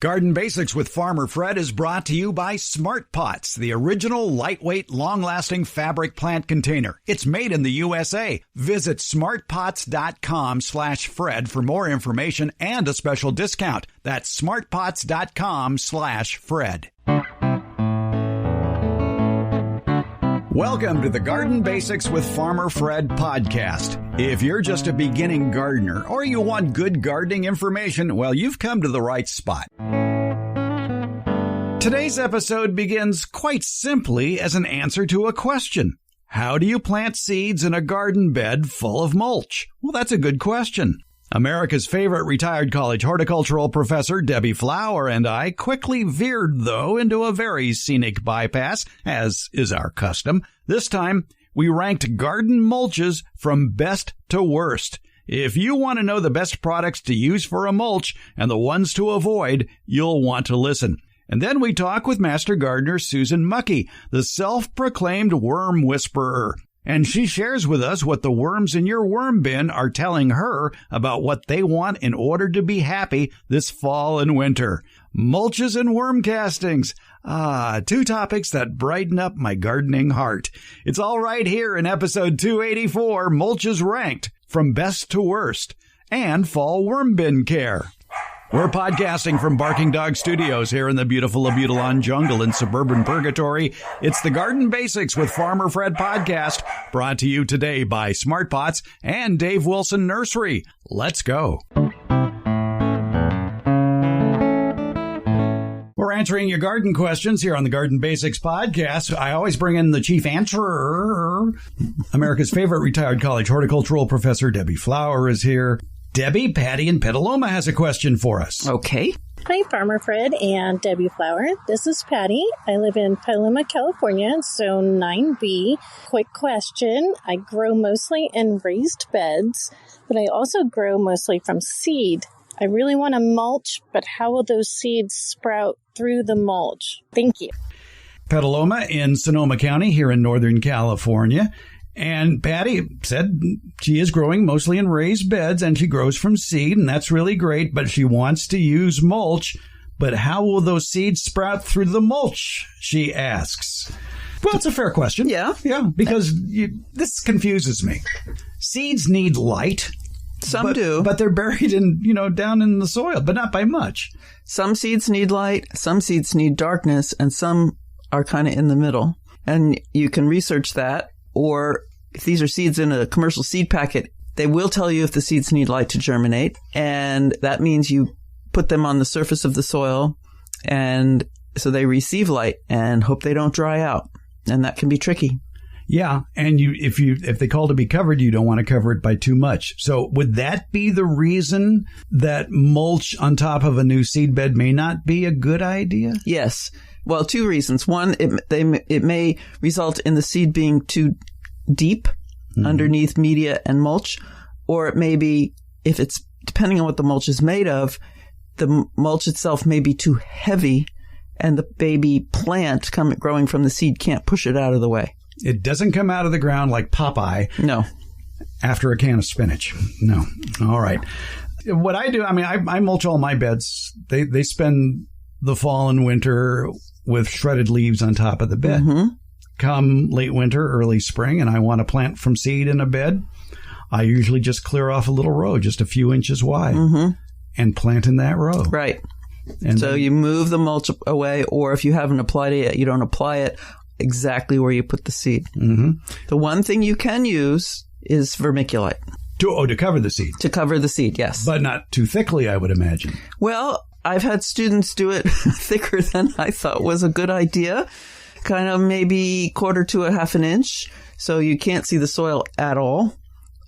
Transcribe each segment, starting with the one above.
Garden Basics with Farmer Fred is brought to you by Smart Pots, the original lightweight, long-lasting fabric plant container. It's made in the USA. Visit smartpots.com/Fred for more information and a special discount. That's smartpots.com/Fred. Welcome to the Garden Basics with Farmer Fred podcast. If you're just a beginning gardener or you want good gardening information, well, you've come to the right spot. Today's episode begins quite simply as an answer to a question. How do you plant seeds in a garden bed full of mulch? Well, that's a good question. America's favorite retired college horticultural professor, Debbie Flower, and I quickly veered, though, into a very scenic bypass, as is our custom. This time, we ranked garden mulches from best to worst. If you want to know the best products to use for a mulch and the ones to avoid, you'll want to listen. And then we talk with Master Gardener Susan Muckey, the self-proclaimed worm whisperer. And she shares with us what the worms in your worm bin are telling her about what they want in order to be happy this fall and winter. Mulches and worm castings. Two topics that brighten up my gardening heart. It's all right here in episode 284, Mulches Ranked, from best to worst, and fall worm bin care. We're podcasting from Barking Dog Studios here in the beautiful Abutilon jungle in suburban Purgatory. It's the Garden Basics with Farmer Fred podcast, brought to you today by Smart Pots and Dave Wilson Nursery. Let's go. We're answering your garden questions here on the Garden Basics podcast. I always bring in the chief answerer. America's favorite retired college horticultural professor, Debbie Flower, is here. Debbie, Patty in Petaluma has a question for us. Okay. Hi, Farmer Fred and Debbie Flower. This is Patty. I live in Petaluma, California, Zone 9B. Quick question. I grow mostly in raised beds, but I also grow mostly from seed. I really want to mulch, but how will those seeds sprout through the mulch? Thank you. Petaluma in Sonoma County here in Northern California. And Patty said she is growing mostly in raised beds and she grows from seed, and that's really great, but she wants to use mulch. But how will those seeds sprout through the mulch, she asks. Well, it's a fair question. Yeah, because this confuses me. Seeds need light. Some do. But they're buried in, down in the soil, but not by much. Some seeds need light, some seeds need darkness, and some are kind of in the middle. And you can research that. Or if these are seeds in a commercial seed packet, they will tell you if the seeds need light to germinate. And that means you put them on the surface of the soil, and so they receive light and hope they don't dry out. And that can be tricky. Yeah. And if they call to be covered, you don't want to cover it by too much. So would that be the reason that mulch on top of a new seed bed may not be a good idea? Yes. Well, two reasons. One, it may result in the seed being too deep underneath media and mulch, or it may be, if it's depending on what the mulch is made of, the mulch itself may be too heavy and the baby plant growing from the seed can't push it out of the way. It doesn't come out of the ground like Popeye. No. After a can of spinach. No. All right. What I do, I mulch all my beds. They spend the fall and winter with shredded leaves on top of the bed. Mm-hmm. Come late winter, early spring, and I want to plant from seed in a bed, I usually just clear off a little row, just a few inches wide, and plant in that row. Right. And so you move the mulch away, or if you haven't applied it yet, you don't apply it exactly where you put the seed. Mm-hmm. The one thing you can use is vermiculite. To cover the seed. To cover the seed, yes. But not too thickly, I would imagine. Well, I've had students do it thicker than I thought was a good idea. Kind of maybe quarter to a half an inch. So you can't see the soil at all.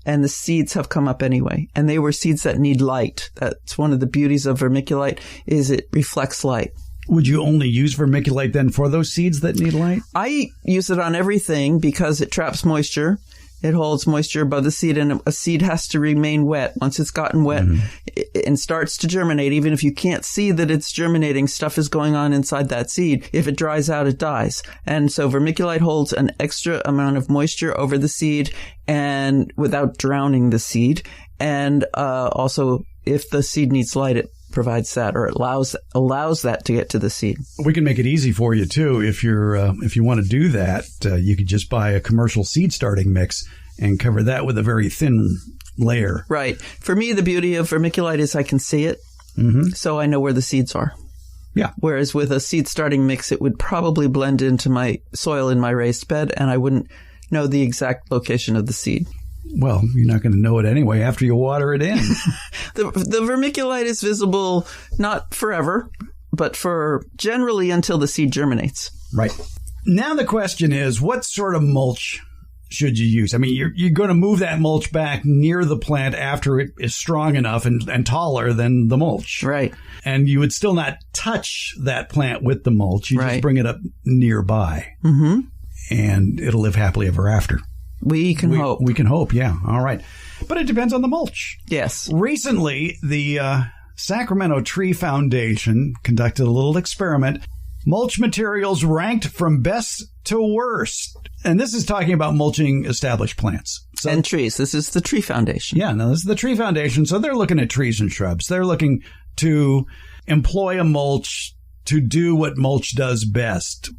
And the seeds have come up anyway. And they were seeds that need light. That's one of the beauties of vermiculite, is it reflects light. Would you only use vermiculite then for those seeds that need light? I use it on everything because it traps moisture. It holds moisture above the seed, and a seed has to remain wet. Once it's gotten wet and starts to germinate, even if you can't see that it's germinating, stuff is going on inside that seed. If it dries out, it dies. And so vermiculite holds an extra amount of moisture over the seed and without drowning the seed. And also, if the seed needs light, provides that, or allows that to get to the seed. We can make it easy for you too. If you want to do that, you could just buy a commercial seed starting mix and cover that with a very thin layer. Right. For me, the beauty of vermiculite is I can see it, so I know where the seeds are. Yeah. Whereas with a seed starting mix, it would probably blend into my soil in my raised bed, and I wouldn't know the exact location of the seed. Well, you're not going to know it anyway after you water it in. The vermiculite is visible not forever, but for generally until the seed germinates. Right. Now the question is, what sort of mulch should you use? I mean, you're going to move that mulch back near the plant after it is strong enough and taller than the mulch. Right. And you would still not touch that plant with the mulch. You just bring it up nearby. Mm-hmm. And it'll live happily ever after. We can hope. We can hope, yeah. All right. But it depends on the mulch. Yes. Recently, the Sacramento Tree Foundation conducted a little experiment. Mulch materials ranked from best to worst. And this is talking about mulching established plants. And trees. This is the Tree Foundation. Yeah, no, this is the Tree Foundation. So they're looking at trees and shrubs. They're looking to employ a mulch to do what mulch does best.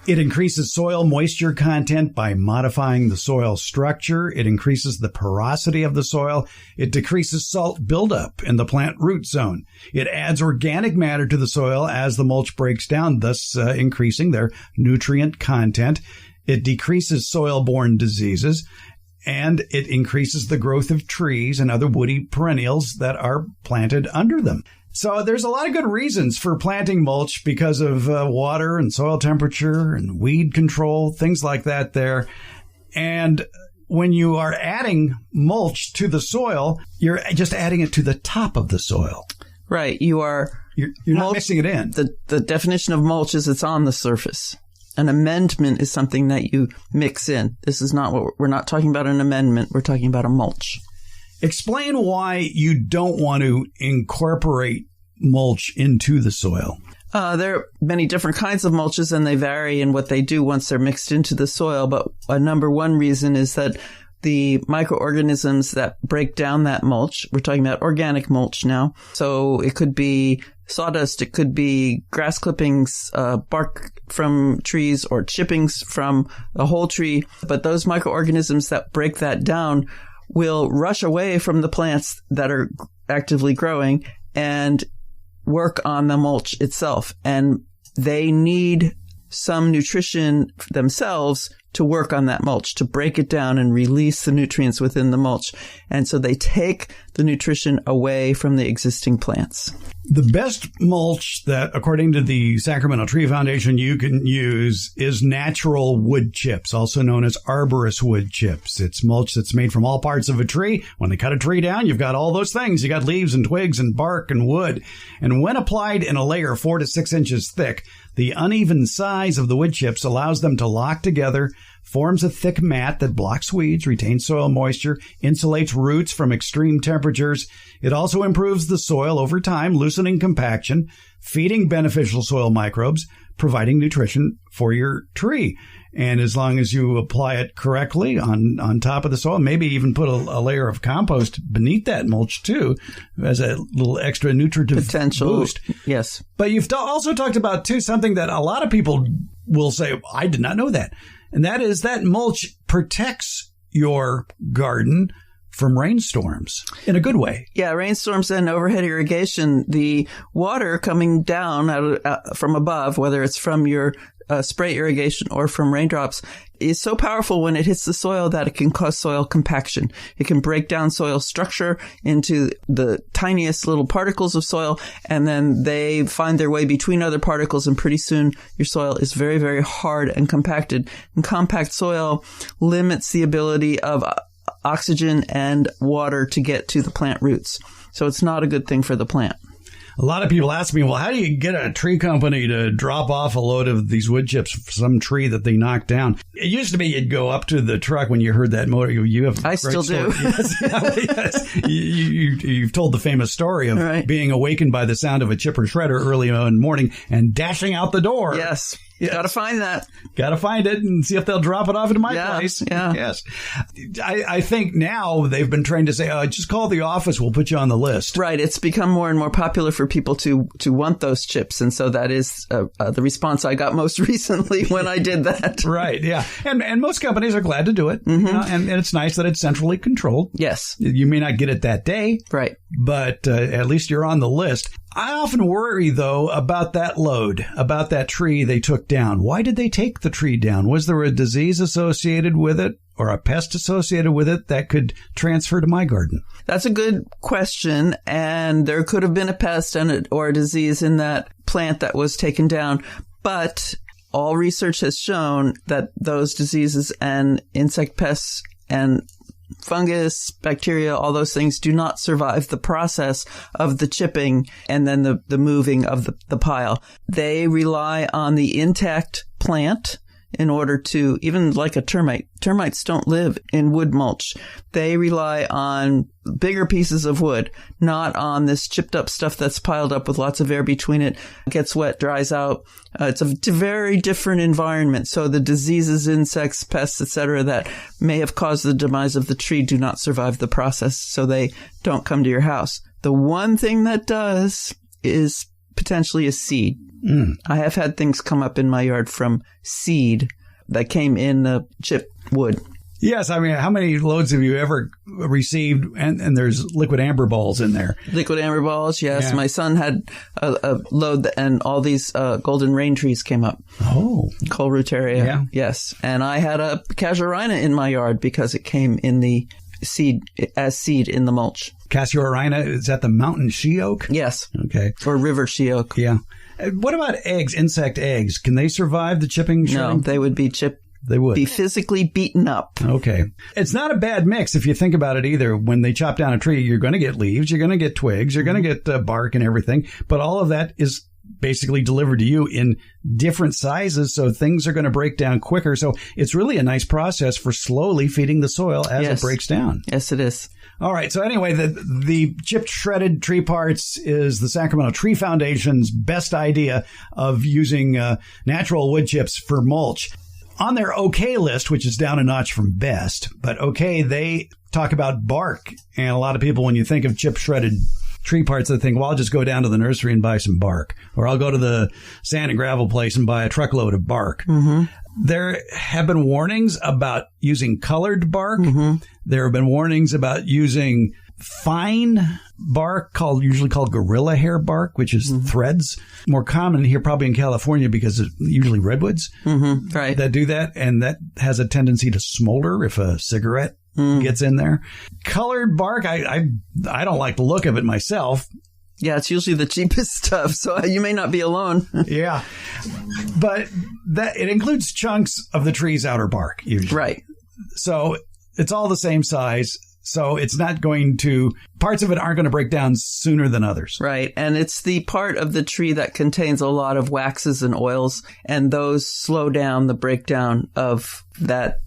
It increases soil moisture content by modifying the soil structure. It increases the porosity of the soil. It decreases salt buildup in the plant root zone. It adds organic matter to the soil as the mulch breaks down, thus increasing their nutrient content. It decreases soil-borne diseases, and it increases the growth of trees and other woody perennials that are planted under them. So there's a lot of good reasons for planting mulch because of water and soil temperature and weed control, things like that there. And when you are adding mulch to the soil, you're just adding it to the top of the soil. Right. You're not mixing it in. The definition of mulch is it's on the surface. An amendment is something that you mix in. This is not we're not talking about an amendment. We're talking about a mulch. Explain why you don't want to incorporate mulch into the soil. There are many different kinds of mulches, and they vary in what they do once they're mixed into the soil. But a number one reason is that the microorganisms that break down that mulch, we're talking about organic mulch now. So it could be sawdust, it could be grass clippings, bark from trees, or chippings from a whole tree. But those microorganisms that break that down will rush away from the plants that are actively growing and work on the mulch itself. And they need some nutrition themselves to work on that mulch, to break it down and release the nutrients within the mulch. And so they take the nutrition away from the existing plants. The best mulch that, according to the Sacramento Tree Foundation, you can use is natural wood chips, also known as arborist wood chips. It's mulch that's made from all parts of a tree. When they cut a tree down, you've got all those things. You got leaves and twigs and bark and wood. And when applied in a layer 4 to 6 inches thick, the uneven size of the wood chips allows them to lock together, forms a thick mat that blocks weeds, retains soil moisture, insulates roots from extreme temperatures. It also improves the soil over time, loosening compaction, feeding beneficial soil microbes, providing nutrition for your tree. And as long as you apply it correctly on top of the soil, maybe even put a layer of compost beneath that mulch too, as a little extra nutritive potential boost. Yes. But you've also talked about too something that a lot of people will say, I did not know that. And that is that mulch protects your garden from rainstorms in a good way. Yeah, rainstorms and overhead irrigation. The water coming down from above, whether it's from your spray irrigation or from raindrops, is so powerful when it hits the soil that it can cause soil compaction. It can break down soil structure into the tiniest little particles of soil, and then they find their way between other particles, and pretty soon your soil is very, very hard and compacted. And compact soil limits the ability of oxygen and water to get to the plant roots. So it's not a good thing for the plant. A lot of people ask me, well, how do you get a tree company to drop off a load of these wood chips from some tree that they knocked down? It used to be you'd go up to the truck when you heard that motor. You have I still do. Yes. Yes. You've told the famous story of being awakened by the sound of a chipper shredder early in the morning and dashing out the door. Yes. Yes. Got to find that. Got to find it and see if they'll drop it off into my place. Yeah. Yes. I think now they've been trained to say, just call the office. We'll put you on the list. Right. It's become more and more popular for people to want those chips. And so that is the response I got most recently when I did that. Right. Yeah. And most companies are glad to do it. Mm-hmm. You know, and it's nice that it's centrally controlled. Yes. You may not get it that day. Right. But at least you're on the list. I often worry, though, about that load, about that tree they took down. Why did they take the tree down? Was there a disease associated with it or a pest associated with it that could transfer to my garden? That's a good question. And there could have been a pest or a disease in that plant that was taken down. But all research has shown that those diseases and insect pests and fungus, bacteria, all those things do not survive the process of the chipping and then the moving of the pile. They rely on the intact plant in order to, even like a termite. Termites don't live in wood mulch. They rely on bigger pieces of wood, not on this chipped up stuff that's piled up with lots of air between it, gets wet, dries out. It's a very different environment. So the diseases, insects, pests, etc., that may have caused the demise of the tree do not survive the process, so they don't come to your house. The one thing that does is potentially a seed. I have had things come up in my yard from seed that came in the chipped wood. Yes. I mean, how many loads have you ever received? And there's liquid amber balls in there. Liquid amber balls, yes. Yeah. My son had a load and all these golden rain trees came up. Oh. Colruyteria. Yeah. Yes. And I had a casuarina in my yard because it came in the seed in the mulch. Casuarina, is that the mountain she oak? Yes. Okay. Or river she oak. Yeah. What about eggs, insect eggs? Can they survive the chipping? No, they would be chipped. They would be physically beaten up. Okay. It's not a bad mix if you think about it either. When they chop down a tree, you're going to get leaves, you're going to get twigs, you're going to get bark and everything. But all of that is basically delivered to you in different sizes, so things are going to break down quicker. So it's really a nice process for slowly feeding the soil as it breaks down. Yes, it is. All right. So anyway, the chipped shredded tree parts is the Sacramento Tree Foundation's best idea of using natural wood chips for mulch. On their okay list, which is down a notch from best, but okay, they talk about bark. And a lot of people, when you think of chipped shredded tree parts, they think, well, I'll just go down to the nursery and buy some bark, or I'll go to the sand and gravel place and buy a truckload of bark. Mm-hmm. There have been warnings about using colored bark. Mm-hmm. There have been warnings about using fine bark, usually called gorilla hair bark, which is threads. More common here probably in California because it's usually redwoods right. that do that. And that has a tendency to smolder if a cigarette gets in there. Colored bark, I don't like the look of it myself. Yeah, it's usually the cheapest stuff, so you may not be alone. Yeah. But it includes chunks of the tree's outer bark, usually. Right. So it's all the same size. So it's not parts of it aren't going to break down sooner than others. Right. And it's the part of the tree that contains a lot of waxes and oils, and those slow down the breakdown of that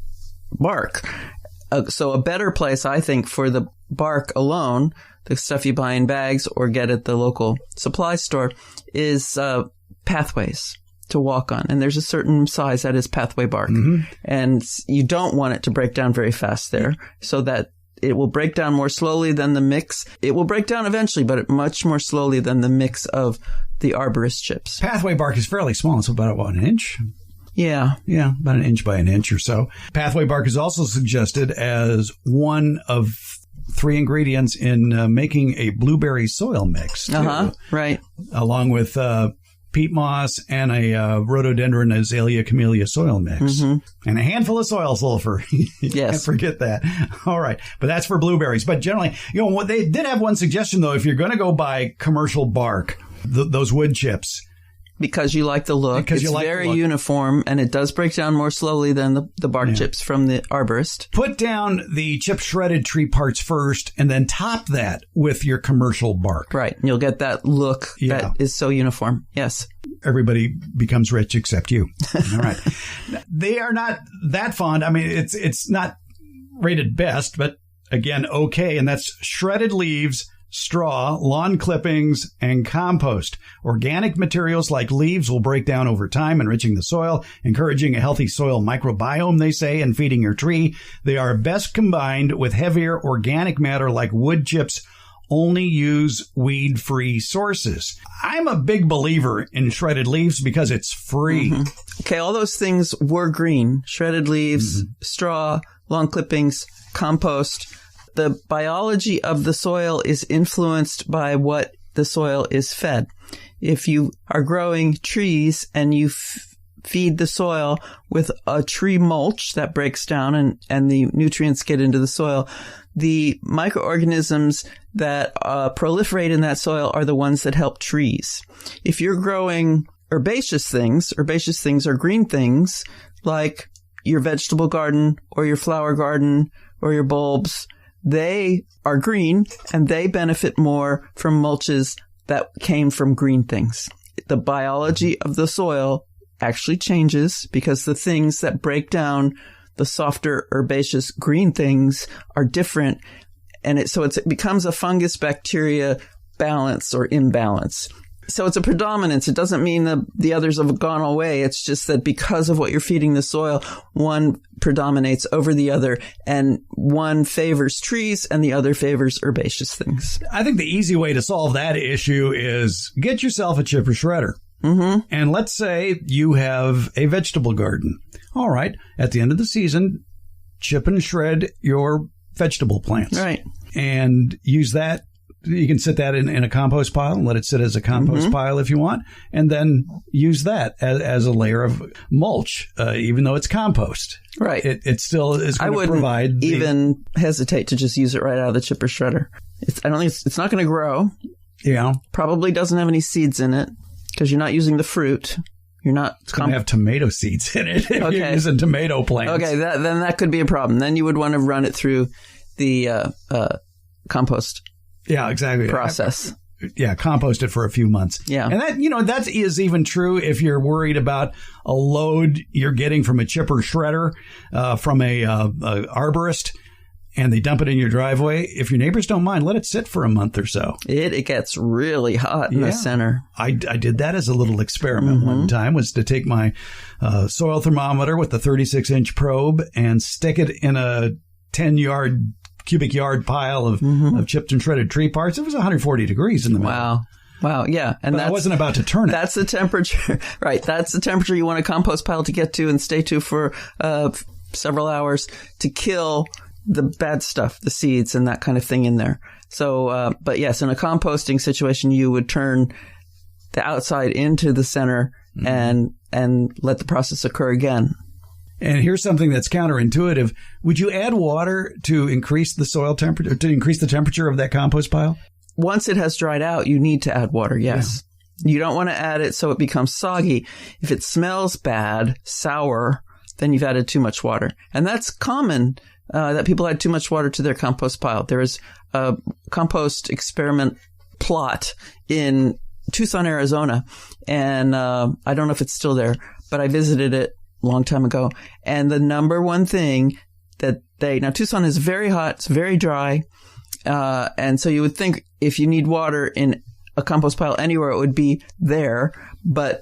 bark. So a better place, I think, for the bark alone, the stuff you buy in bags or get at the local supply store, is pathways to walk on. And there's a certain size that is pathway bark. Mm-hmm. And you don't want it to break down very fast there, so that it will break down more slowly than the mix. It will break down eventually, but much more slowly than the mix of the arborist chips. Pathway bark is fairly small. It's about, an inch? Yeah. Yeah, about an inch by an inch or so. Pathway bark is also suggested as one of 3 ingredients in making a blueberry soil mix, too. Right. Along with peat moss and a rhododendron azalea camellia soil mix. Mm-hmm. And a handful of soil sulfur. Yes. Can't forget that. All right. But that's for blueberries. But generally, what they did have one suggestion, though, if you're going to go buy commercial bark, those wood chips. Because you like the look. It's very uniform, and it does break down more slowly than the bark chips from the arborist. Put down the chip shredded tree parts first, and then top that with your commercial bark. Right. And you'll get that look that is so uniform. Yes. Everybody becomes rich except you. All right. They are not that fond. I mean, it's not rated best, but again, okay. And that's shredded leaves, straw, lawn clippings, and compost. Organic materials like leaves will break down over time, enriching the soil, encouraging a healthy soil microbiome, they say, and feeding your tree. They are best combined with heavier organic matter like wood chips. Only use weed-free sources. I'm a big believer in shredded leaves because it's free. Okay, all those things were green. Shredded leaves, straw, lawn clippings, compost. The biology of the soil is influenced by what the soil is fed. If you are growing trees and you feed the soil with a tree mulch that breaks down and the nutrients get into the soil, the microorganisms that proliferate in that soil are the ones that help trees. If you're growing herbaceous things are green things like your vegetable garden or your flower garden or your bulbs. They are green and they benefit more from mulches that came from green things. The biology of the soil actually changes because the things that break down the softer herbaceous green things are different. And it becomes a fungus bacteria balance or imbalance. So it's a predominance. It doesn't mean that the others have gone away. It's just that because of what you're feeding the soil, one predominates over the other, and one favors trees and the other favors herbaceous things. I think the easy way to solve that issue is get yourself a chipper shredder. And let's say you have a vegetable garden. All right. At the end of the season, chip and shred your vegetable plants. Right. And use that. You can sit that in a compost pile and let it sit as a compost pile if you want. And then use that as a layer of mulch, even though it's compost. Right. It still is going to provide. I wouldn't even hesitate to just use it right out of the chipper shredder. I don't think it's not going to grow. Yeah. Probably doesn't have any seeds in it because you're not using the fruit. You're not. It's going to have tomato seeds in it if you're using tomato plants. Okay, then that could be a problem. Then you would want to run it through the compost. Yeah, exactly. Process. Yeah, compost it for a few months. Yeah. And that is even true if you're worried about a load you're getting from a chipper shredder, from a arborist, and they dump it in your driveway. If your neighbors don't mind, let it sit for a month or so. It gets really hot in the center. I did that as a little experiment one time, was to take my soil thermometer with the 36-inch probe and stick it in a 10 cubic yard pile of chipped and shredded tree parts. It was 140 degrees in the middle. Wow. Yeah. And I wasn't about to turn it. That's the temperature. Right. That's the temperature you want a compost pile to get to and stay to for several hours to kill the bad stuff, the seeds and that kind of thing in there. So, but yes, in a composting situation, you would turn the outside into the center and let the process occur again. And here's something that's counterintuitive. Would you add water to increase the soil temperature, to increase the temperature of that compost pile? Once it has dried out, you need to add water, yes. Yeah. You don't want to add it so it becomes soggy. If it smells bad, sour, then you've added too much water. And that's common, that people add too much water to their compost pile. There is a compost experiment plot in Tucson, Arizona, and I don't know if it's still there, but I visited it long time ago. And the number one thing that now Tucson is very hot, it's very dry. And so you would think if you need water in a compost pile anywhere, it would be there. But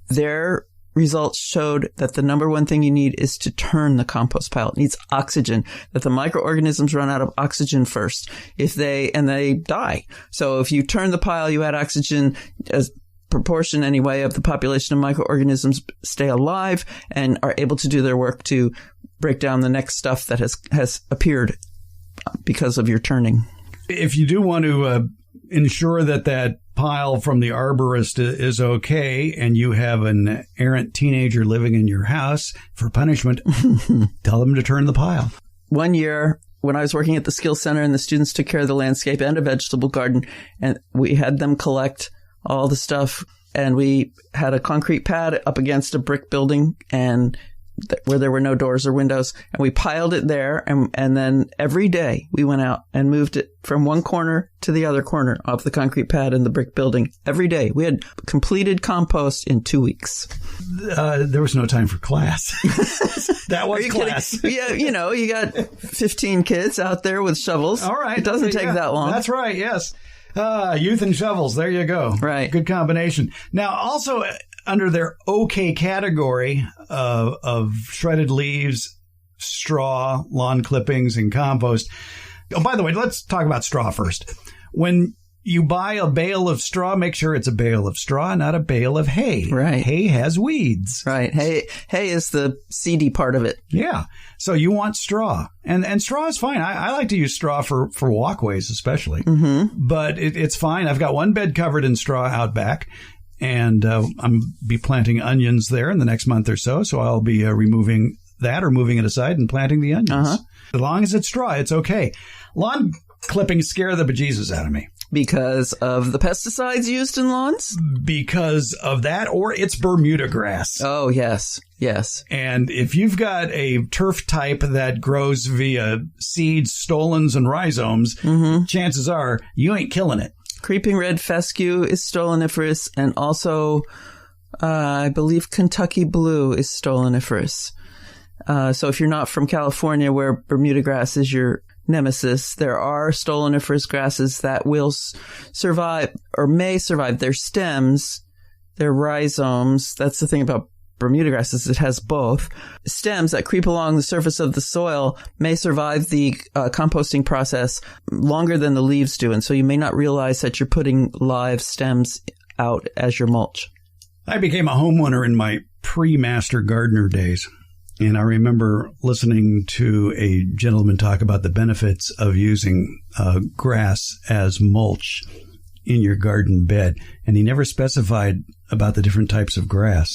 their results showed that the number one thing you need is to turn the compost pile. It needs oxygen, that the microorganisms run out of oxygen first and they die. So if you turn the pile, you add oxygen as proportion anyway of the population of microorganisms stay alive and are able to do their work to break down the next stuff that has appeared because of your turning. If you do want to ensure that pile from the arborist is okay and you have an errant teenager living in your house for punishment, tell them to turn the pile. One year when I was working at the Skills Center and the students took care of the landscape and a vegetable garden, and we had them collect all the stuff, and we had a concrete pad up against a brick building and where there were no doors or windows, and we piled it there, and then every day we went out and moved it from one corner to the other corner of the concrete pad in the brick building. Every day. We had completed compost in 2 weeks. There was no time for class. That was class. Yeah, you got 15 kids out there with shovels. All right. It doesn't take that long. That's right, yes. Youth and shovels. There you go. Right. Good combination. Now, also under their okay category of shredded leaves, straw, lawn clippings, and compost. Oh, by the way, let's talk about straw first. When you buy a bale of straw, make sure it's a bale of straw, not a bale of hay. Right. Hay has weeds. Right. Hay is the seedy part of it. Yeah. So you want straw. And straw is fine. I like to use straw for walkways especially. Mm-hmm. But it's fine. I've got one bed covered in straw out back. And I'm be planting onions there in the next month or so. So I'll be removing that or moving it aside and planting the onions. Uh-huh. As long as it's straw, it's okay. Lawn clippings scare the bejesus out of me. Because of the pesticides used in lawns? Because of that, or it's Bermuda grass. Oh, yes. Yes. And if you've got a turf type that grows via seeds, stolons, and rhizomes, chances are you ain't killing it. Creeping red fescue is stoloniferous, and also, I believe Kentucky blue is stoloniferous. So if you're not from California, where Bermuda grass is your nemesis, there are stoloniferous grasses that will survive or may survive. Their stems, their rhizomes, that's the thing about Bermuda grass is it has both. Stems that creep along the surface of the soil may survive the composting process longer than the leaves do. And so you may not realize that you're putting live stems out as your mulch. I became a homeowner in my pre-master gardener days. And I remember listening to a gentleman talk about the benefits of using grass as mulch in your garden bed. And he never specified about the different types of grass.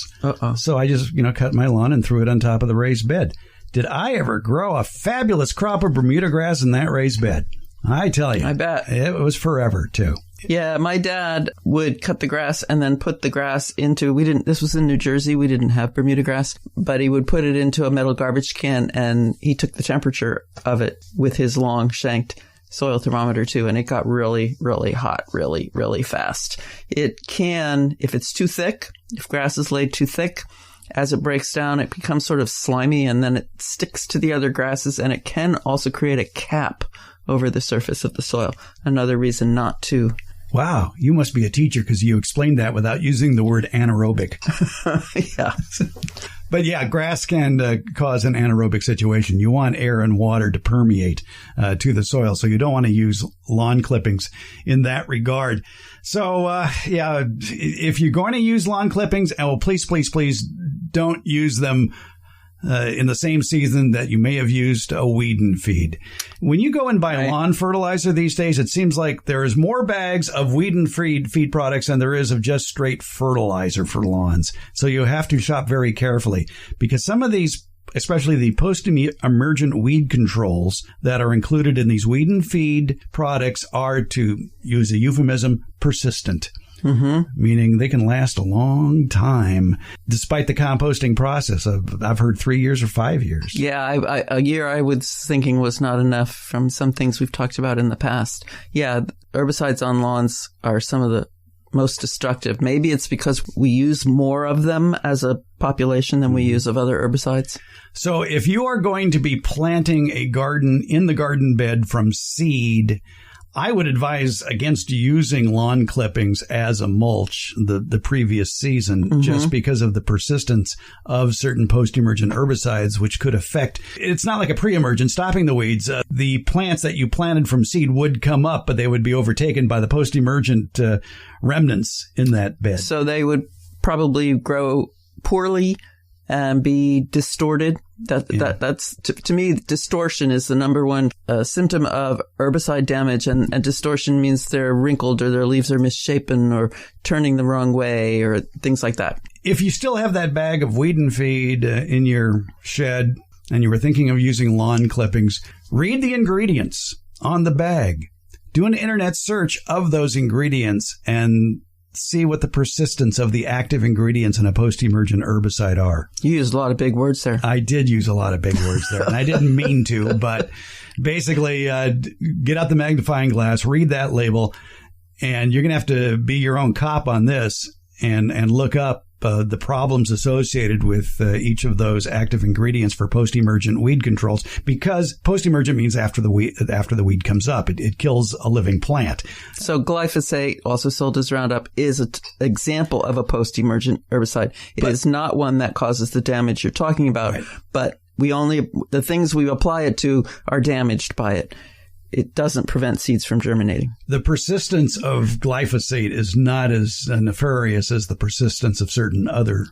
So I just, cut my lawn and threw it on top of the raised bed. Did I ever grow a fabulous crop of Bermuda grass in that raised bed? I tell you. I bet. It was forever, too. Yeah, my dad would cut the grass and then put the grass into, this was in New Jersey, we didn't have Bermuda grass, but he would put it into a metal garbage can and he took the temperature of it with his long shanked soil thermometer too, and it got really, really hot, really, really fast. It can, if it's too thick, if grass is laid too thick, as it breaks down, it becomes sort of slimy and then it sticks to the other grasses, and it can also create a cap over the surface of the soil. Another reason not to. Wow, you must be a teacher because you explained that without using the word anaerobic. Yeah. But yeah, grass can cause an anaerobic situation. You want air and water to permeate to the soil, so you don't want to use lawn clippings in that regard. So, yeah, if you're going to use lawn clippings, please, please, please don't use them in the same season that you may have used a weed and feed. When you go and buy lawn fertilizer these days, it seems like there is more bags of weed and feed products than there is of just straight fertilizer for lawns. So you have to shop very carefully because some of these, especially the post-emergent weed controls that are included in these weed and feed products are, to use a euphemism, persistent. Meaning they can last a long time despite the composting process of, I've heard 3 years or 5 years. Yeah, a year I was thinking was not enough from some things we've talked about in the past. Yeah, herbicides on lawns are some of the most destructive. Maybe it's because we use more of them as a population than we use of other herbicides. So if you are going to be planting a garden in the garden bed from seed, I would advise against using lawn clippings as a mulch the previous season, just because of the persistence of certain post-emergent herbicides, which could affect. It's not like a pre-emergent stopping the weeds. The plants that you planted from seed would come up, but they would be overtaken by the post-emergent remnants in that bed. So they would probably grow poorly and be distorted. That's to me, distortion is the number one symptom of herbicide damage, and distortion means they're wrinkled or their leaves are misshapen or turning the wrong way or things like that. If you still have that bag of weed and feed in your shed and you were thinking of using lawn clippings, read the ingredients on the bag. Do an internet search of those ingredients and see what the persistence of the active ingredients in a post-emergent herbicide are. You used a lot of big words there. I did use a lot of big words there, and I didn't mean to, but basically get out the magnifying glass, read that label, and you're going to have to be your own cop on this and look up the problems associated with each of those active ingredients for post-emergent weed controls, because post-emergent means after the weed comes up. It kills a living plant. So glyphosate, also sold as Roundup, is an example of a post-emergent herbicide. It is not one that causes the damage you're talking about, right. But the things we apply it to are damaged by it. It doesn't prevent seeds from germinating. The persistence of glyphosate is not as nefarious as the persistence of certain other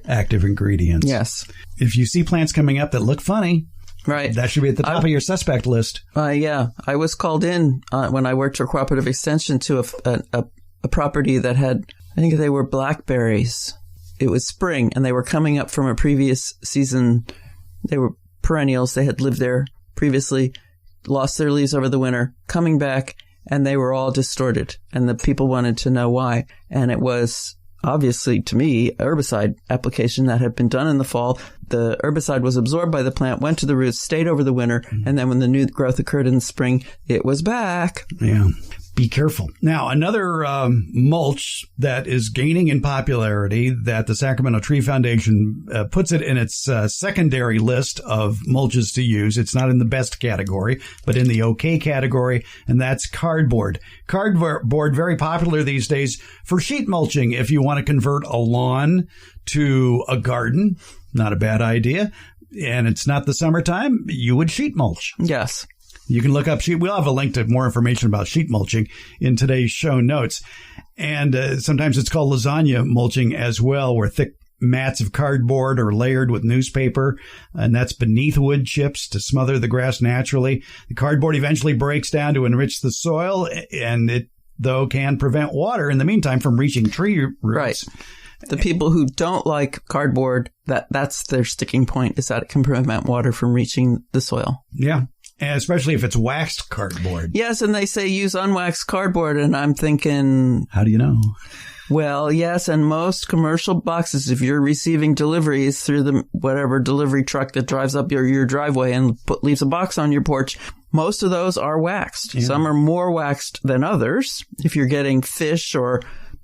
active ingredients. Yes. If you see plants coming up that look funny, that should be at the top of your suspect list. Yeah. I was called in when I worked for Cooperative Extension to a property that had, I think they were blackberries. It was spring, and they were coming up from a previous season. They were perennials. They had lived there previously, lost their leaves over the winter, coming back, and they were all distorted. And the people wanted to know why. And it was obviously, to me, herbicide application that had been done in the fall. The herbicide was absorbed by the plant, went to the roots, stayed over the winter, and then when the new growth occurred in the spring, it was back. Yeah. Be careful. Now, another mulch that is gaining in popularity that the Sacramento Tree Foundation puts it in its secondary list of mulches to use. It's not in the best category, but in the okay category, and that's cardboard. Cardboard, very popular these days for sheet mulching. If you want to convert a lawn to a garden, not a bad idea. And it's not the summertime, you would sheet mulch. Yes. You can look up we'll have a link to more information about sheet mulching in today's show notes. And sometimes it's called lasagna mulching as well, where thick mats of cardboard are layered with newspaper, and that's beneath wood chips to smother the grass naturally. The cardboard eventually breaks down to enrich the soil, and it, though, can prevent water in the meantime from reaching tree roots. Right. The people who don't like cardboard, that's their sticking point, is that it can prevent water from reaching the soil. Yeah. And especially if it's waxed cardboard. Yes, and they say use unwaxed cardboard, and I'm thinking... How do you know? Well, yes, and most commercial boxes, if you're receiving deliveries through the whatever delivery truck that drives up your driveway and leaves a box on your porch, most of those are waxed. Yeah. Some are more waxed than others. If you're getting fish, or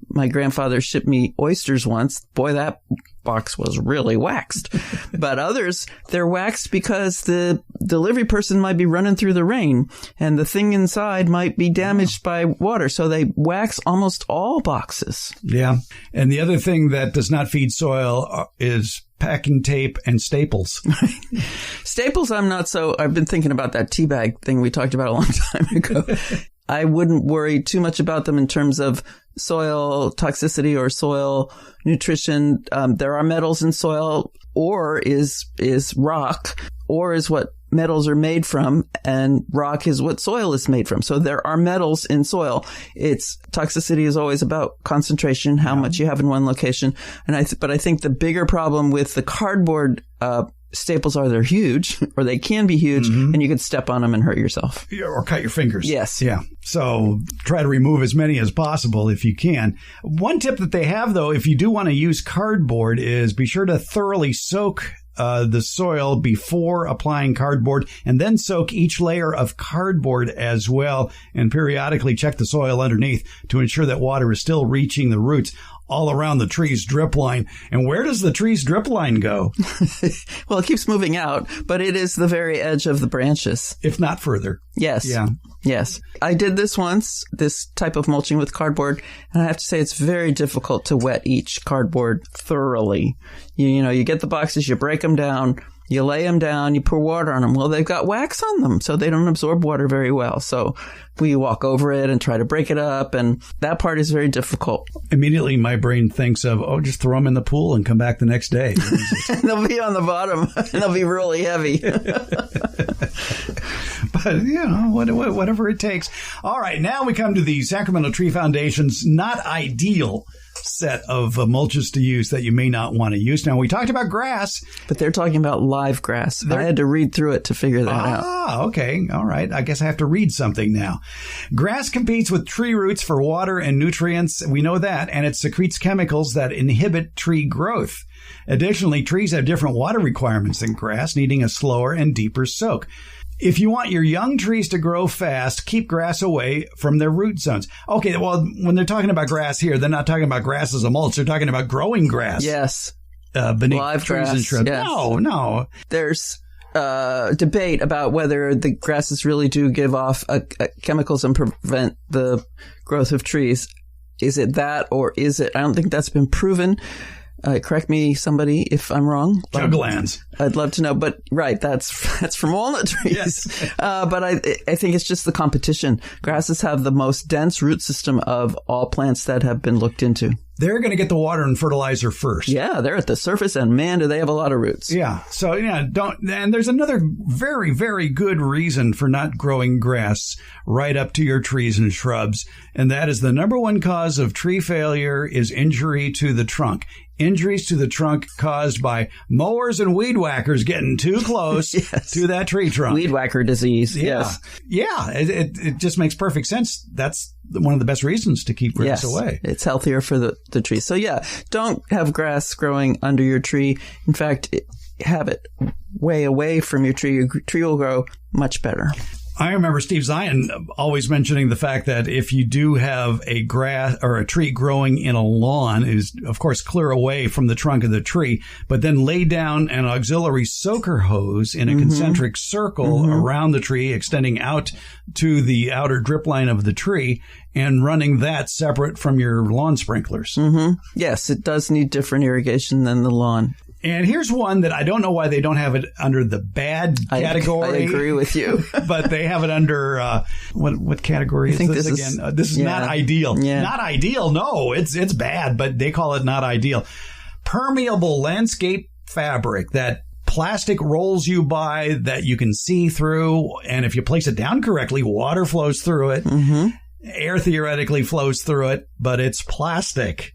my grandfather shipped me oysters once, boy, that box was really waxed. But others, they're waxed because the delivery person might be running through the rain and the thing inside might be damaged by water. So they wax almost all boxes. Yeah. And the other thing that does not feed soil is packing tape and staples. Staples, I've been thinking about that tea bag thing we talked about a long time ago. I wouldn't worry too much about them in terms of soil toxicity or soil nutrition. There are metals in soil. Ore is rock. Ore is what metals are made from, and rock is what soil is made from. So there are metals in soil. Its toxicity is always about concentration, how much you have in one location. But I think the bigger problem with the cardboard staples are they're huge, or they can be huge, and you could step on them and hurt yourself. Or cut your fingers. Yes. Yeah. So try to remove as many as possible if you can. One tip that they have, though, if you do want to use cardboard, is be sure to thoroughly soak the soil before applying cardboard, and then soak each layer of cardboard as well, and periodically check the soil underneath to ensure that water is still reaching the roots all around the tree's drip line. And where does the tree's drip line go? Well, it keeps moving out, but it is the very edge of the branches. If not further. Yes. Yeah. Yes. I did this once, this type of mulching with cardboard, and I have to say it's very difficult to wet each cardboard thoroughly. You get the boxes, you break them down, you lay them down, you pour water on them. Well, they've got wax on them, so they don't absorb water very well. So we walk over it and try to break it up, and that part is very difficult. Immediately, my brain thinks of, just throw them in the pool and come back the next day. They'll be on the bottom, and they'll be really heavy. But, whatever it takes. All right, now we come to the Sacramento Tree Foundation's not ideal set of mulches to use that you may not want to use. Now, we talked about grass. But they're talking about live grass. I had to read through it to figure that out. Ah, okay. All right. I guess I have to read something now. Grass competes with tree roots for water and nutrients. We know that. And it secretes chemicals that inhibit tree growth. Additionally, trees have different water requirements than grass, needing a slower and deeper soak. If you want your young trees to grow fast, keep grass away from their root zones. Okay, well, when they're talking about grass here, they're not talking about grass as a mulch. They're talking about growing grass. Yes. Beneath Live trees grass. and shrubs. Yes. No. There's debate about whether the grasses really do give off chemicals and prevent the growth of trees. Is it that, or is it? I don't think that's been proven. Correct me, somebody, if I'm wrong. Jugglands. I'd love to know, but right, that's from walnut trees. Yes. But I think it's just the competition. Grasses have the most dense root system of all plants that have been looked into. They're going to get the water and fertilizer first. Yeah, they're at the surface, and man, do they have a lot of roots. Yeah. So, and there's another very, very good reason for not growing grass right up to your trees and shrubs. And that is the number one cause of tree failure is injury to the trunk. Injuries to the trunk caused by mowers and weed whackers getting too close Yes. to that tree trunk. Weed whacker disease. Yeah. Yes. Yeah. It just makes perfect sense. That's one of the best reasons to keep grass away. It's healthier for the tree. So yeah, don't have grass growing under your tree. In fact, have it way away from your tree. Your tree will grow much better. I remember Steve Zion always mentioning the fact that if you do have a grass or a tree growing in a lawn, is of course clear away from the trunk of the tree, but then lay down an auxiliary soaker hose in a concentric circle around the tree, extending out to the outer drip line of the tree and running that separate from your lawn sprinklers. Yes, it does need different irrigation than the lawn. And here's one that I don't know why they don't have it under the bad category. I agree with you. But they have it under, what category is this again? This is not ideal. Yeah. Not ideal. No, it's bad, but they call it not ideal. Permeable landscape fabric, that plastic rolls you by that you can see through. And if you place it down correctly, water flows through it. Air theoretically flows through it, but it's plastic.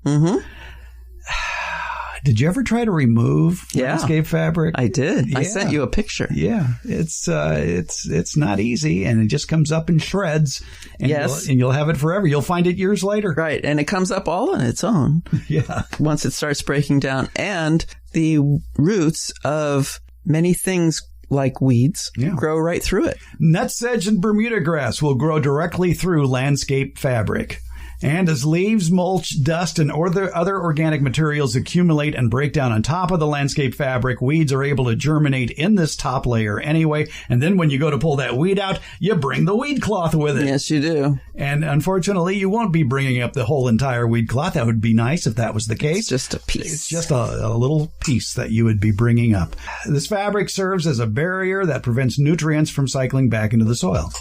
Did you ever try to remove landscape fabric? I did. Yeah. I sent you a picture. Yeah, it's not easy, and it just comes up in shreds. And you'll have it forever. You'll find it years later. Right, and it comes up all on its own. Yeah, once it starts breaking down, and the roots of many things like weeds grow right through it. Nutsedge and Bermuda grass will grow directly through landscape fabric. And as leaves, mulch, dust, and other organic materials accumulate and break down on top of the landscape fabric, weeds are able to germinate in this top layer anyway. And then when you go to pull that weed out, you bring the weed cloth with it. Yes, you do. And unfortunately, you won't be bringing up the whole entire weed cloth. That would be nice if that was the case. It's just a piece. It's just a little piece that you would be bringing up. This fabric serves as a barrier that prevents nutrients from cycling back into the soil.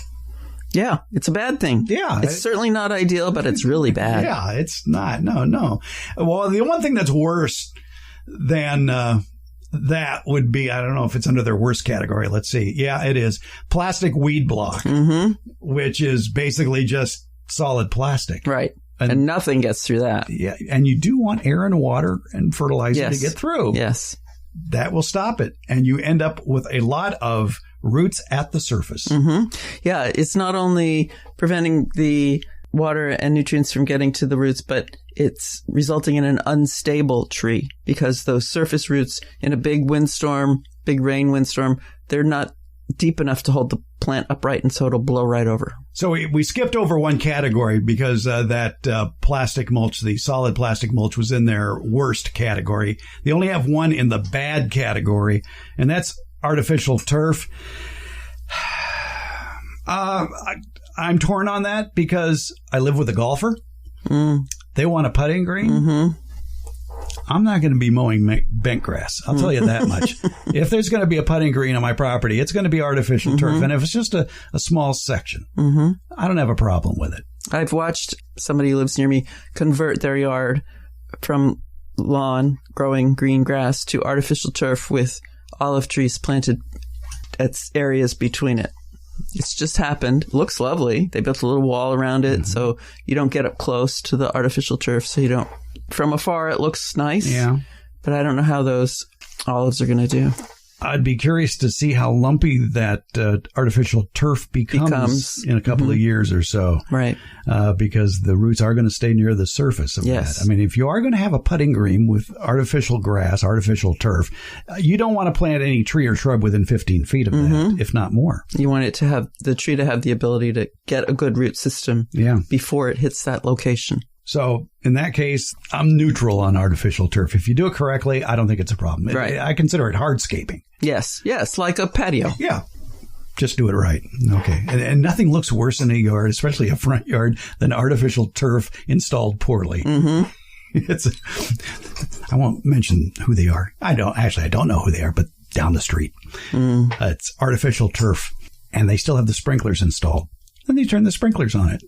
Yeah, it's a bad thing. Yeah. It's certainly not ideal, but it's really bad. Yeah, it's not. No. Well, the one thing that's worse than that would be, I don't know if it's under their worst category. Let's see. Yeah, it is. Plastic weed block, which is basically just solid plastic. Right. And nothing gets through that. Yeah. And you do want air and water and fertilizer to get through. Yes. That will stop it. And you end up with a lot of roots at the surface. Yeah, it's not only preventing the water and nutrients from getting to the roots, but it's resulting in an unstable tree because those surface roots in a big windstorm, big rain windstorm, they're not deep enough to hold the plant upright, and so it'll blow right over. So we skipped over one category because that plastic mulch, the solid plastic mulch, was in their worst category. They only have one in the bad category, and that's artificial turf. I'm torn on that because I live with a golfer. They want a putting green. I'm not going to be mowing bent grass. I'll tell you that much. If there's going to be a putting green on my property, it's going to be artificial turf. And if it's just a small section, I don't have a problem with it. I've watched somebody who lives near me convert their yard from lawn growing green grass to artificial turf with olive trees planted at areas between it. It's just happened. Looks lovely. They built a little wall around it so you don't get up close to the artificial turf. So you don't, from afar, it looks nice. Yeah. But I don't know how those olives are going to do. I'd be curious to see how lumpy that artificial turf becomes in a couple of years or so. Right. Because the roots are going to stay near the surface of that. I mean, if you are going to have a putting green with artificial grass, artificial turf, you don't want to plant any tree or shrub within 15 feet of that, if not more. You want it to have the tree to have the ability to get a good root system before it hits that location. So in that case, I'm neutral on artificial turf. If you do it correctly, I don't think it's a problem. Right. I consider it hardscaping. Yes, like a patio. Yeah. Just do it right. Okay. And nothing looks worse in a yard, especially a front yard, than artificial turf installed poorly. I won't mention who they are. I don't know who they are, but down the street. It's artificial turf, and they still have the sprinklers installed. Then they turn the sprinklers on it.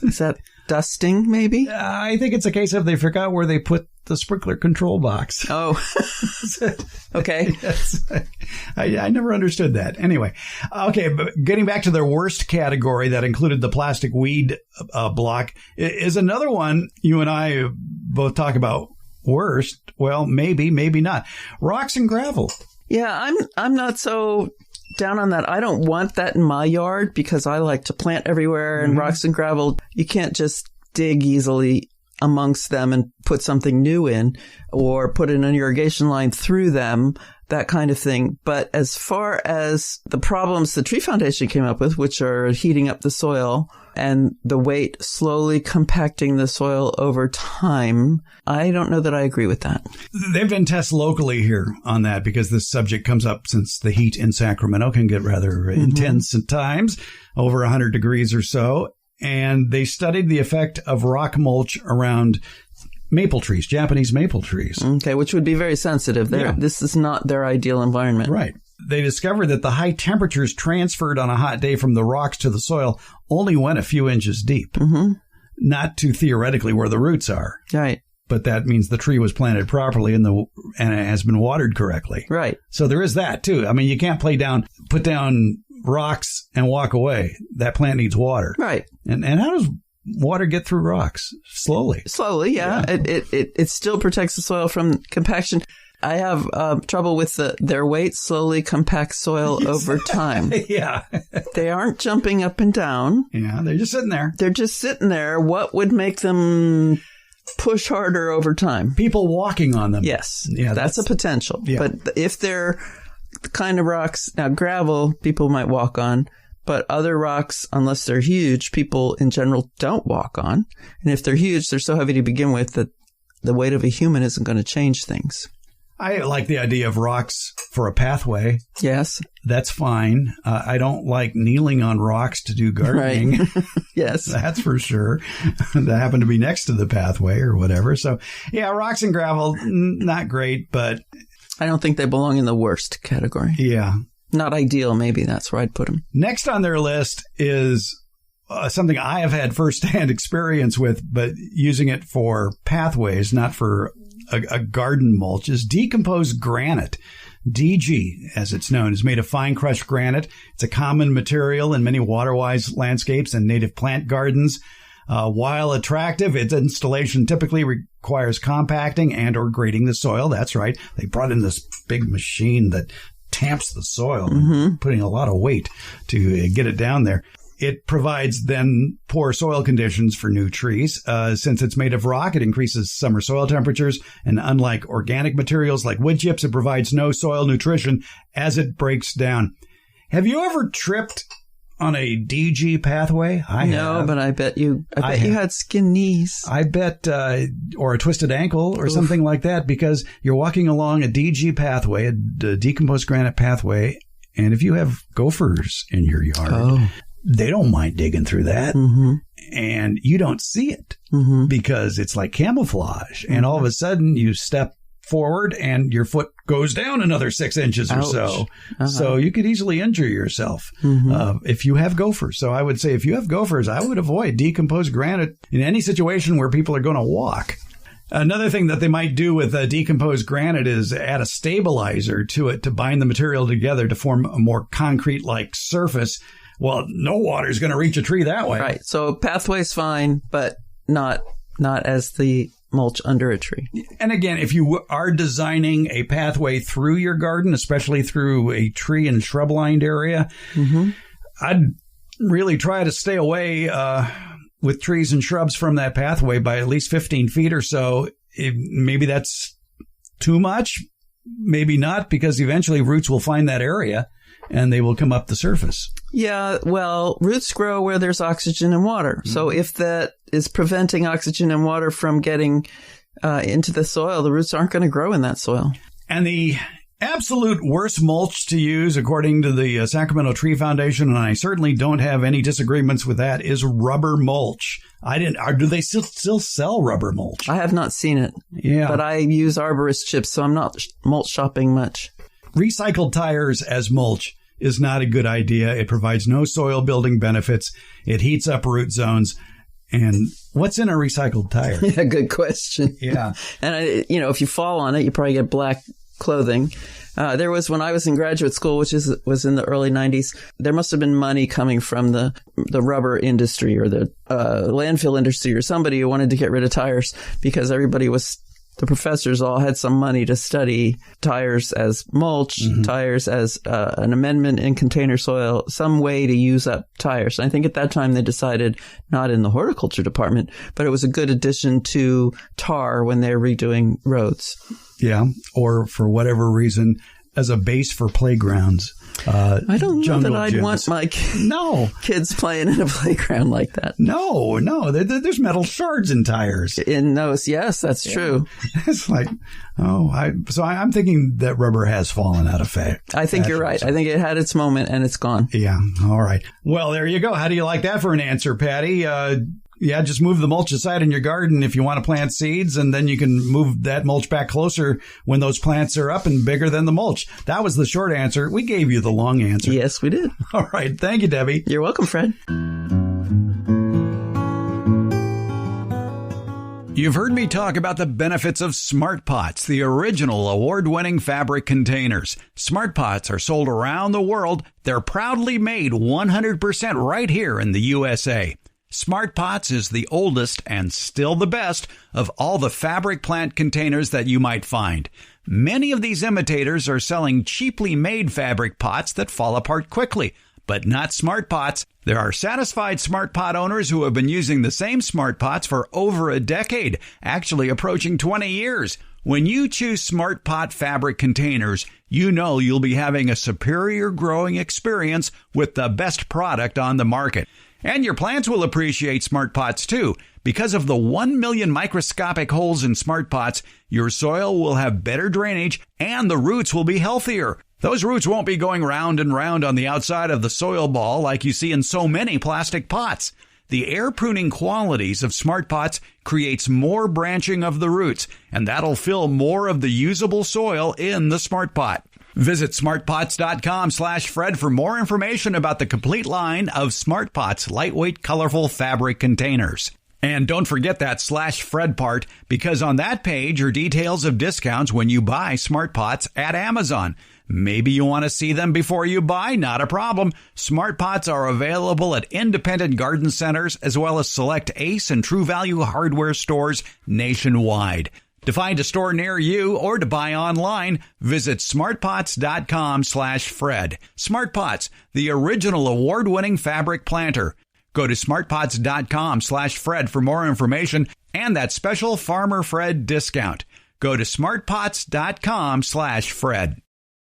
Is that dusting, maybe? I think it's a case of they forgot where they put the sprinkler control box. Oh, okay. I never understood that. Anyway, okay, but getting back to their worst category that included the plastic weed block is another one you and I both talk about worst. Well, maybe not. Rocks and gravel. Yeah, I'm not so down on that. I don't want that in my yard because I like to plant everywhere, and rocks and gravel, you can't just dig easily amongst them and put something new in or put in an irrigation line through them, that kind of thing. But as far as the problems the Tree Foundation came up with, which are heating up the soil and the weight slowly compacting the soil over time, I don't know that I agree with that. They've done tests locally here on that because this subject comes up since the heat in Sacramento can get rather intense at times, over 100 degrees or so. And they studied the effect of rock mulch around maple trees, Japanese maple trees. Okay, which would be very sensitive. This is not their ideal environment. Right. They discovered that the high temperatures transferred on a hot day from the rocks to the soil only went a few inches deep, not to theoretically where the roots are. Right. But that means the tree was planted properly and it has been watered correctly. Right. So there is that, too. I mean, you can't put down rocks and walk away. That plant needs water. Right. And how does water get through rocks? Slowly, yeah. It still protects the soil from compaction. I have trouble with their weight slowly compacts soil over time. Yeah. They aren't jumping up and down. Yeah, they're just sitting there. They're just sitting there. What would make them push harder over time? People walking on them. Yes. Yeah, that's a potential. Yeah. But if they're the kind of rocks, now gravel, people might walk on, but other rocks, unless they're huge, people in general don't walk on. And if they're huge, they're so heavy to begin with that the weight of a human isn't going to change things. I like the idea of rocks for a pathway. Yes. That's fine. I don't like kneeling on rocks to do gardening. Right. Yes. That's for sure. That happened to be next to the pathway or whatever. So, yeah, rocks and gravel, not great, but I don't think they belong in the worst category. Yeah. Not ideal, maybe. That's where I'd put them. Next on their list is something I have had firsthand experience with, but using it for pathways, not for a garden mulch, is decomposed granite. DG, as it's known, is made of fine crushed granite. It's a common material in many water-wise landscapes and native plant gardens. While attractive, its installation typically requires compacting and or grading the soil. That's right. They brought in this big machine that tamps the soil, putting a lot of weight to get it down there. It provides then poor soil conditions for new trees. Since it's made of rock, it increases summer soil temperatures. And unlike organic materials like wood chips, it provides no soil nutrition as it breaks down. Have you ever tripped on a DG pathway? No, but I bet you had skin knees. I bet, or a twisted ankle or something like that, because you're walking along a DG pathway, a decomposed granite pathway, and if you have gophers in your yard, they don't mind digging through that. And you don't see it because it's like camouflage. And all of a sudden you step forward and your foot goes down another 6 inches or so. So you could easily injure yourself if you have gophers. So I would say if you have gophers, I would avoid decomposed granite in any situation where people are going to walk. Another thing that they might do with decomposed granite is add a stabilizer to it to bind the material together to form a more concrete-like surface. Well, no water is going to reach a tree that way. Right. So pathway's fine, but not as the mulch under a tree. And again, if you are designing a pathway through your garden, especially through a tree and shrub lined area, I'd really try to stay away with trees and shrubs from that pathway by at least 15 feet or so. Maybe that's too much, maybe not, because eventually roots will find that area and they will come up the surface. Yeah, well, roots grow where there's oxygen and water. So if that is preventing oxygen and water from getting into the soil, the roots aren't going to grow in that soil. And the absolute worst mulch to use, according to the Sacramento Tree Foundation, and I certainly don't have any disagreements with that, is rubber mulch. Do they still sell rubber mulch? I have not seen it. Yeah. But I use Arborist chips, so I'm not mulch shopping much. Recycled tires as mulch is not a good idea. It provides no soil building benefits. It heats up root zones. And what's in a recycled tire? Yeah, good question. Yeah. And, if you fall on it, you probably get black clothing. There was, when I was in graduate school, which was in the early 90s, there must have been money coming from the rubber industry or the landfill industry or somebody who wanted to get rid of tires because the professors all had some money to study tires as mulch, tires as an amendment in container soil, some way to use up tires. And I think at that time they decided, not in the horticulture department, but it was a good addition to tar when they're redoing roads. Yeah, or for whatever reason, as a base for playgrounds. I don't know that I'd want my kids playing in a playground like that. No. There's metal shards in tires. In those, yes, that's true. It's like, I'm thinking that rubber has fallen out of fashion. I think you're right. I think it had its moment and it's gone. Yeah. All right. Well, there you go. How do you like that for an answer, Patty? Yeah, just move the mulch aside in your garden if you want to plant seeds, and then you can move that mulch back closer when those plants are up and bigger than the mulch. That was the short answer. We gave you the long answer. Yes, we did. All right. Thank you, Debbie. You're welcome, Fred. You've heard me talk about the benefits of Smart Pots, the original award-winning fabric containers. Smart Pots are sold around the world. They're proudly made 100% right here in the USA. Smart Pots is the oldest and still the best of all the fabric plant containers that you might find. Many of these imitators are selling cheaply made fabric pots that fall apart quickly, but not Smart Pots. There are satisfied Smart Pot owners who have been using the same Smart Pots for over a decade, actually approaching 20 years. When you choose Smart Pot fabric containers, you know you'll be having a superior growing experience with the best product on the market. And your plants will appreciate Smart Pots too. Because of the 1 million microscopic holes in Smart Pots, your soil will have better drainage and the roots will be healthier. Those roots won't be going round and round on the outside of the soil ball like you see in so many plastic pots. The air pruning qualities of Smart Pots creates more branching of the roots, and that'll fill more of the usable soil in the Smart Pot. Visit smartpots.com/Fred for more information about the complete line of Smart Pots lightweight, colorful fabric containers. And don't forget that /Fred part, because on that page are details of discounts when you buy Smart Pots at Amazon. Maybe you want to see them before you buy? Not a problem. Smart Pots are available at independent garden centers as well as select Ace and True Value hardware stores nationwide. To find a store near you or to buy online, visit smartpots.com/Fred. Smart Pots, the original award-winning fabric planter. Go to smartpots.com/Fred for more information and that special Farmer Fred discount. Go to smartpots.com/Fred.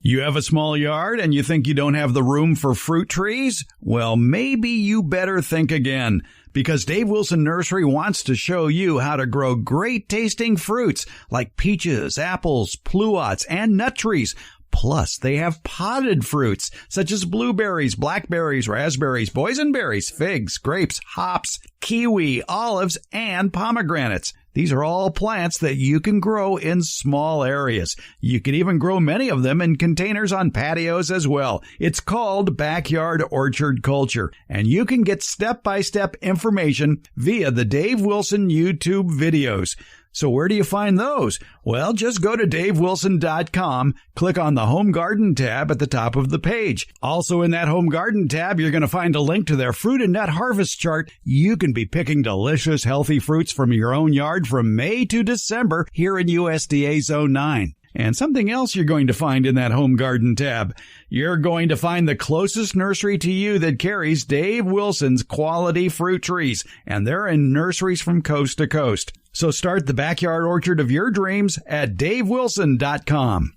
You have a small yard and you think you don't have the room for fruit trees? Well, maybe you better think again, because Dave Wilson Nursery wants to show you how to grow great tasting fruits like peaches, apples, pluots, and nut trees. Plus, they have potted fruits such as blueberries, blackberries, raspberries, boysenberries, figs, grapes, hops, kiwi, olives, and pomegranates. These are all plants that you can grow in small areas. You can even grow many of them in containers on patios as well. It's called backyard orchard culture, and you can get step-by-step information via the Dave Wilson YouTube videos. So where do you find those? Well, just go to davewilson.com, click on the Home Garden tab at the top of the page. Also in that Home Garden tab, you're going to find a link to their fruit and nut harvest chart. You can be picking delicious, healthy fruits from your own yard from May to December here in USDA Zone 9. And something else you're going to find in that Home Garden tab. You're going to find the closest nursery to you that carries Dave Wilson's quality fruit trees, and they're in nurseries from coast to coast. So start the backyard orchard of your dreams at davewilson.com.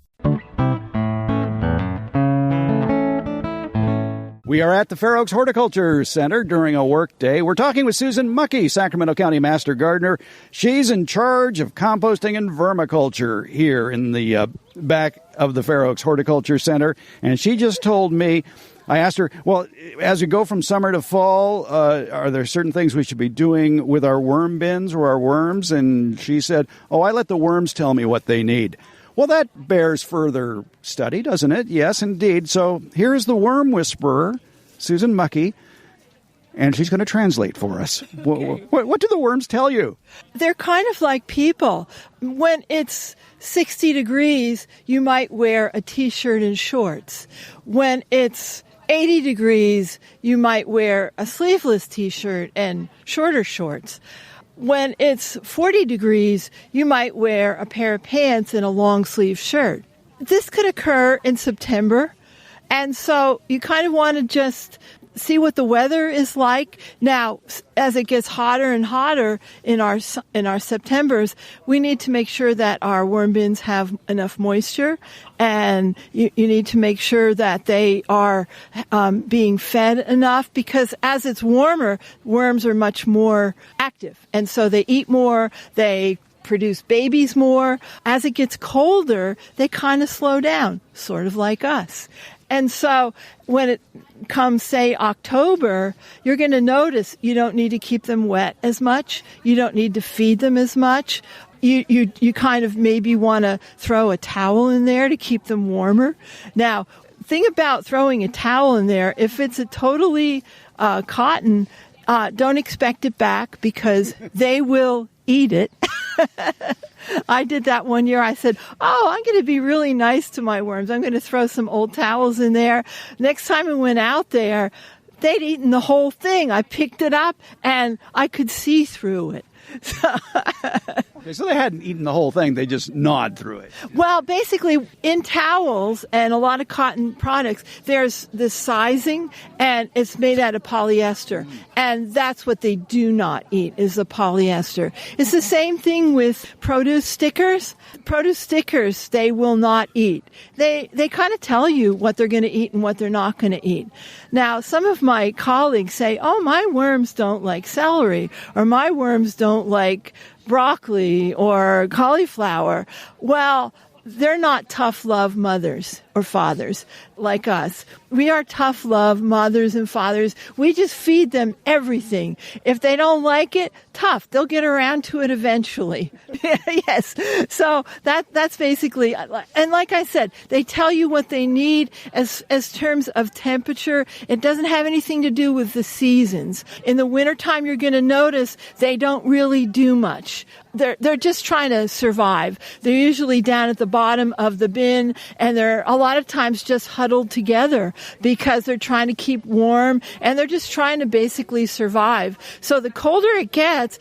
We are at the Fair Oaks Horticulture Center during a work day. We're talking with Susan Muckey, Sacramento County Master Gardener. She's in charge of composting and vermiculture here in the back of the Fair Oaks Horticulture Center. And she just told me, I asked her, well, as we go from summer to fall, are there certain things we should be doing with our worm bins or our worms? And she said, I let the worms tell me what they need. Well, that bears further study, doesn't it? Yes, indeed. So here's the worm whisperer, Susan Muckey, and she's going to translate for us. Okay. What do the worms tell you? They're kind of like people. When it's 60 degrees, you might wear a T-shirt and shorts. When it's 80 degrees, you might wear a sleeveless T-shirt and shorter shorts. When it's 40 degrees, you might wear a pair of pants and a long sleeve shirt. This could occur in September, and so you kind of want to just see what the weather is like. Now, as it gets hotter and hotter in our Septembers, we need to make sure that our worm bins have enough moisture, and you need to make sure that they are being fed enough, because as it's warmer, worms are much more active, and so they eat more, they produce babies more. As it gets colder, they kind of slow down, sort of like us. And so when it comes, say, October, you're going to notice you don't need to keep them wet as much. You don't need to feed them as much. You kind of maybe want to throw a towel in there to keep them warmer. Now, thing about throwing a towel in there, if it's a totally cotton, don't expect it back, because they will eat it. I did that one year. I said, I'm going to be really nice to my worms. I'm going to throw some old towels in there. Next time I went out there, they'd eaten the whole thing. I picked it up and I could see through it. Okay, so they hadn't eaten the whole thing. They just gnawed through it. Well, basically, in towels and a lot of cotton products, there's this sizing, and it's made out of polyester. And that's what they do not eat, is the polyester. It's the same thing with produce stickers. Produce stickers, they will not eat. They kind of tell you what they're going to eat and what they're not going to eat. Now, some of my colleagues say, my worms don't like celery, or my worms don't like broccoli or cauliflower. Well, they're not tough love mothers or fathers like us. We are tough love mothers and fathers. We just feed them everything. If they don't like it, tough. They'll get around to it eventually. Yes. So that's basically, and like I said, they tell you what they need as terms of temperature. It doesn't have anything to do with the seasons. In the wintertime, you're going to notice they don't really do much. They're just trying to survive. They're usually down at the bottom of the bin, and they're a lot of times just huddled together because they're trying to keep warm, and they're just trying to basically survive. So the colder it gets,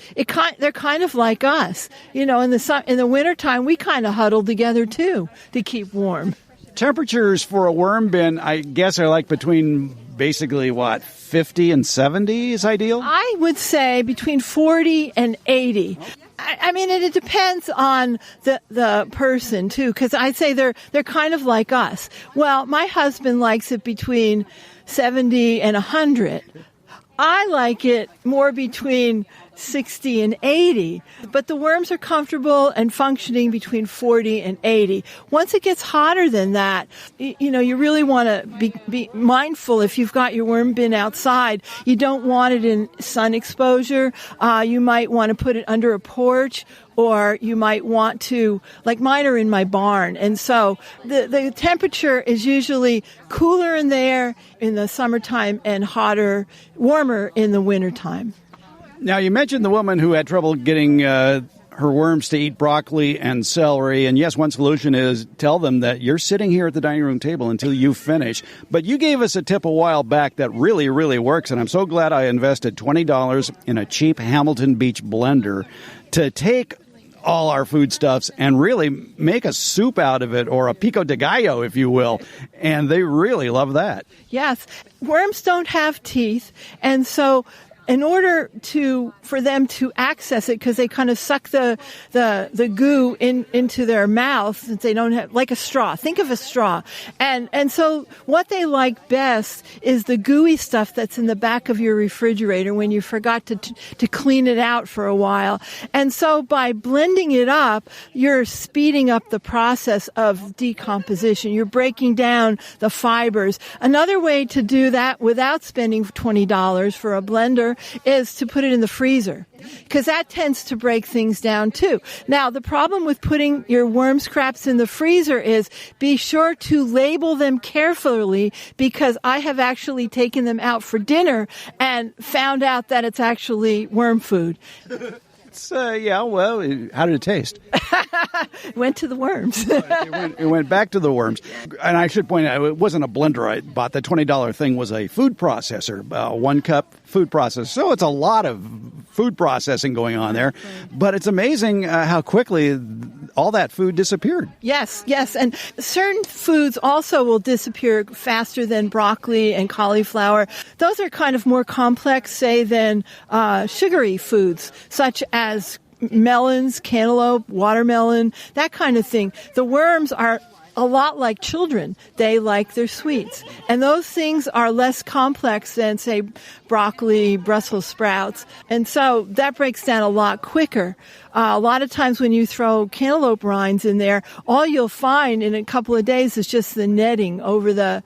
they're kind of like us. In the wintertime, we kind of huddle together too to keep warm. Temperatures for a worm bin, I guess, are like between basically 50 and 70 is ideal? I would say between 40 and 80. I mean, it depends on the person too, because I'd say they're kind of like us. Well, my husband likes it between 70 and 100. I like it more between 60 and 80, but the worms are comfortable and functioning between 40 and 80. Once it gets hotter than that, you really want to be mindful. If you've got your worm bin outside, you don't want it in sun exposure. You might want to put it under a porch, or you might want to, like mine are in my barn. And so the temperature is usually cooler in there in the summertime and warmer in the wintertime. Now, you mentioned the woman who had trouble getting her worms to eat broccoli and celery. And yes, one solution is tell them that you're sitting here at the dining room table until you finish. But you gave us a tip a while back that really, really works. And I'm so glad I invested $20 in a cheap Hamilton Beach blender to take all our foodstuffs and really make a soup out of it, or a pico de gallo, if you will. And they really love that. Yes. Worms don't have teeth. And so in order for them to access it, because they kind of suck the goo into their mouth, since they don't have, like a straw. Think of a straw. And so what they like best is the gooey stuff that's in the back of your refrigerator when you forgot to clean it out for a while. And so by blending it up, you're speeding up the process of decomposition. You're breaking down the fibers. Another way to do that without spending $20 for a blender is to put it in the freezer, because that tends to break things down too. Now, the problem with putting your worm scraps in the freezer is be sure to label them carefully, because I have actually taken them out for dinner and found out that it's actually worm food. Yeah, well, how did it taste? Went to the worms. It went back to the worms. And I should point out, it wasn't a blender I bought. The $20 thing was a food processor, 1 cup food processor. So it's a lot of food processing going on there. But it's amazing how quickly all that food disappeared. Yes. And certain foods also will disappear faster than broccoli and cauliflower. Those are kind of more complex, say, than sugary foods, such as melons, cantaloupe, watermelon, that kind of thing. The worms are a lot like children. They like their sweets. And those things are less complex than, say, broccoli, Brussels sprouts. And so that breaks down a lot quicker. A lot of times when you throw cantaloupe rinds in there, all you'll find in a couple of days is just the netting over the,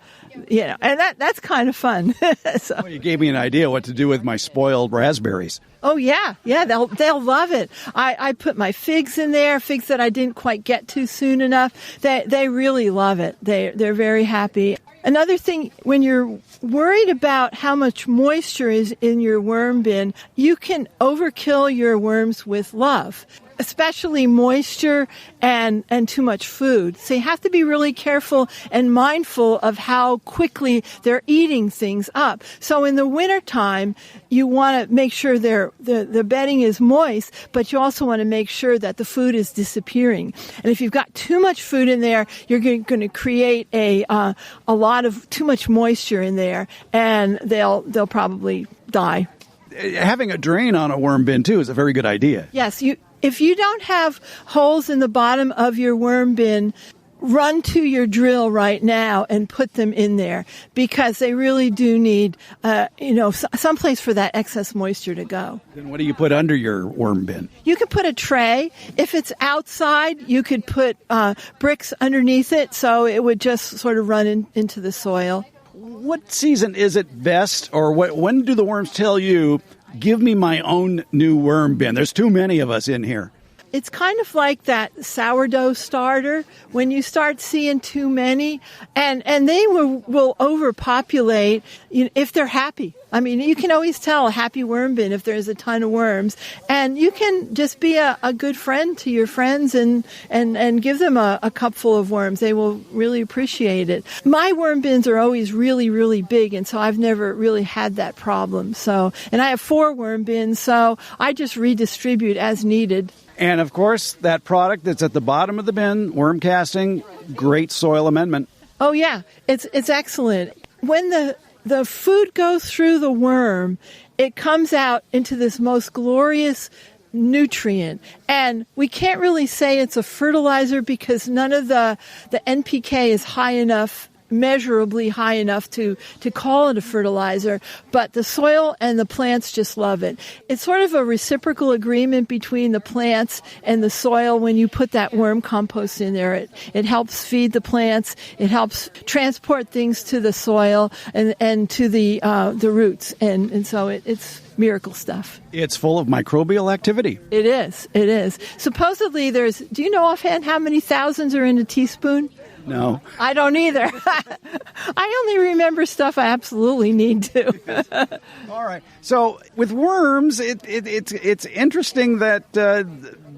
and that's kind of fun. So. Well, you gave me an idea what to do with my spoiled raspberries. Oh, yeah, they'll love it. I put my figs in there, figs that I didn't quite get to soon enough. They really love it. They're very happy. Another thing, when you're worried about how much moisture is in your worm bin, you can overkill your worms with love, especially moisture and too much food. So you have to be really careful and mindful of how quickly they're eating things up. So in the wintertime, you want to make sure the bedding is moist, but you also want to make sure that the food is disappearing. And if you've got too much food in there, you're going to create a lot of too much moisture in there, and they'll probably die. Having a drain on a worm bin, too, is a very good idea. Yes, if you don't have holes in the bottom of your worm bin, run to your drill right now and put them in there, because they really do need, someplace for that excess moisture to go. Then what do you put under your worm bin? You could put a tray. If it's outside, you could put bricks underneath it, so it would just sort of run into the soil. What season is it best, or when do the worms tell you, give me my own new worm bin? There's too many of us in here. It's kind of like that sourdough starter. When you start seeing too many, and they will overpopulate if they're happy. I mean, you can always tell a happy worm bin if there's a ton of worms. And you can just be a good friend to your friends and give them a cup full of worms. They will really appreciate it. My worm bins are always really, really big, and so I've never really had that problem. And I have 4 worm bins, so I just redistribute as needed. And, of course, that product that's at the bottom of the bin, worm casting, great soil amendment. Oh, yeah. It's excellent. When the food goes through the worm, it comes out into this most glorious nutrient. And we can't really say it's a fertilizer, because none of the NPK is high enough, measurably high enough to call it a fertilizer, but the soil and the plants just love it. It's sort of a reciprocal agreement between the plants and the soil when you put that worm compost in there. It helps feed the plants, it helps transport things to the soil and to the roots, and so it's miracle stuff. It's full of microbial activity. It is. Supposedly do you know offhand how many thousands are in a teaspoon? No. I don't either. I only remember stuff I absolutely need to. All right. So with worms, it's interesting that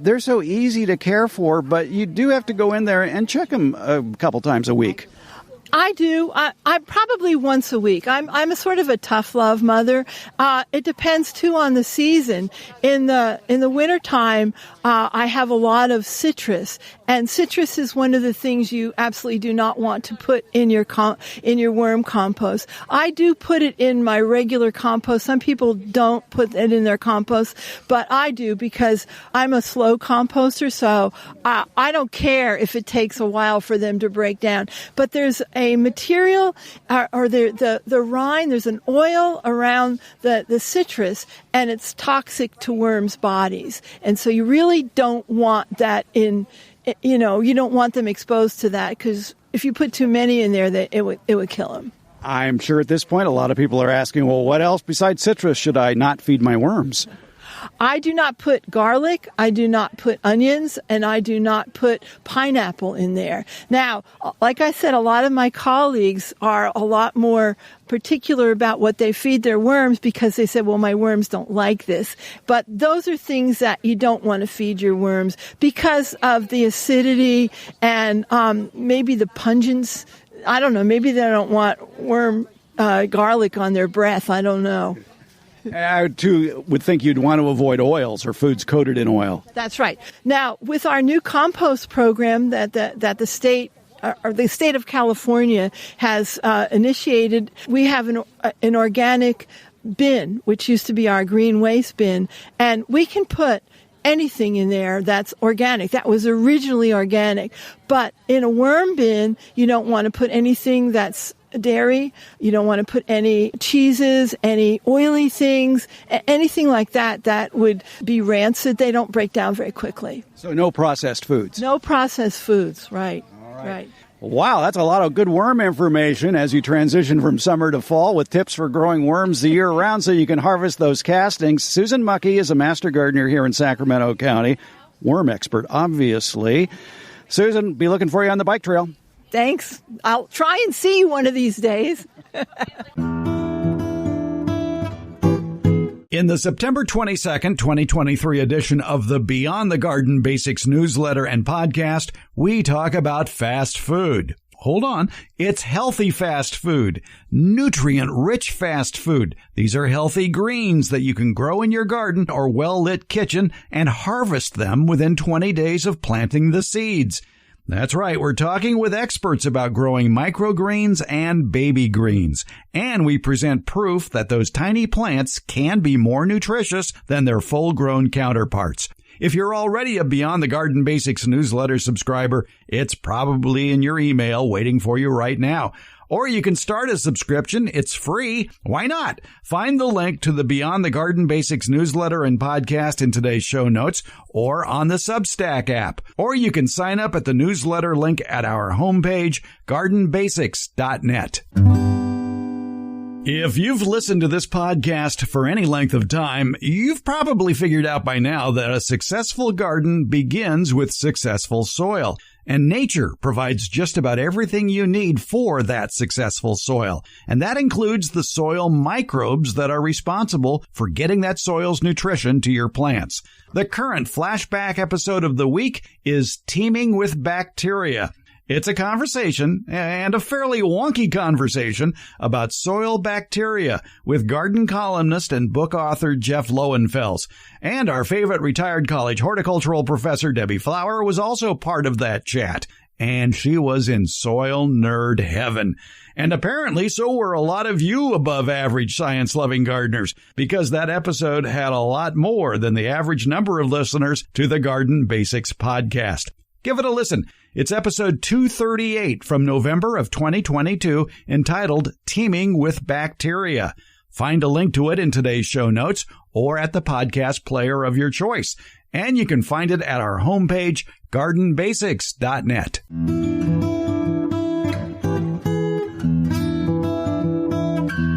they're so easy to care for, but you do have to go in there and check them a couple times a week. I do. I probably once a week. I'm a sort of a tough love mother. It depends too on the season. In the wintertime, I have a lot of citrus, and citrus is one of the things you absolutely do not want to put in your worm compost. I do put it in my regular compost. Some people don't put it in their compost, but I do because I'm a slow composter, so I don't care if it takes a while for them to break down. But there's a material or the rind, there's an oil around the citrus, and it's toxic to worms' bodies. And so you really don't want that you don't want them exposed to that, because if you put too many in there, it would kill them. I'm sure at this point a lot of people are asking, well, what else besides citrus should I not feed my worms? I do not put garlic, I do not put onions, and I do not put pineapple in there. Now, like I said, a lot of my colleagues are a lot more particular about what they feed their worms because they said, well, my worms don't like this. But those are things that you don't want to feed your worms because of the acidity and maybe the pungence. I don't know, maybe they don't want worm garlic on their breath. I don't know. I, too, would think you'd want to avoid oils or foods coated in oil. That's right. Now, with our new compost program that the state or the state of California has initiated, we have an organic bin, which used to be our green waste bin, and we can put anything in there that's organic. That was originally organic. But in a worm bin, you don't want to put anything that's dairy. You don't want to put any cheeses, any oily things, anything like that would be rancid. They don't break down very quickly. So no processed foods. No processed foods, right. All right. Right. Wow, that's a lot of good worm information as you transition from summer to fall with tips for growing worms the year round so you can harvest those castings. Susan Muckey is a master gardener here in Sacramento County. Worm expert, obviously. Susan, be looking for you on the bike trail. Thanks. I'll try and see you one of these days. In the September 22nd, 2023 edition of the Beyond the Garden Basics newsletter and podcast, we talk about fast food. Hold on. It's healthy fast food, nutrient-rich fast food. These are healthy greens that you can grow in your garden or well-lit kitchen and harvest them within 20 days of planting the seeds. That's right, we're talking with experts about growing microgreens and baby greens. And we present proof that those tiny plants can be more nutritious than their full-grown counterparts. If you're already a Beyond the Garden Basics newsletter subscriber, it's probably in your email waiting for you right now. Or you can start a subscription. It's free. Why not? Find the link to the Beyond the Garden Basics newsletter and podcast in today's show notes or on the Substack app. Or you can sign up at the newsletter link at our homepage, gardenbasics.net. If you've listened to this podcast for any length of time, you've probably figured out by now that a successful garden begins with successful soil. And nature provides just about everything you need for that successful soil. And that includes the soil microbes that are responsible for getting that soil's nutrition to your plants. The current flashback episode of the week is Teeming with Bacteria. It's a conversation, and a fairly wonky conversation, about soil bacteria with garden columnist and book author Jeff Lowenfels. And our favorite retired college horticultural professor Debbie Flower was also part of that chat. And she was in soil nerd heaven. And apparently so were a lot of you above average science-loving gardeners, because that episode had a lot more than the average number of listeners to the Garden Basics podcast. Give it a listen. It's episode 238 from November of 2022, entitled Teeming with Bacteria. Find a link to it in today's show notes or at the podcast player of your choice. And you can find it at our homepage, gardenbasics.net.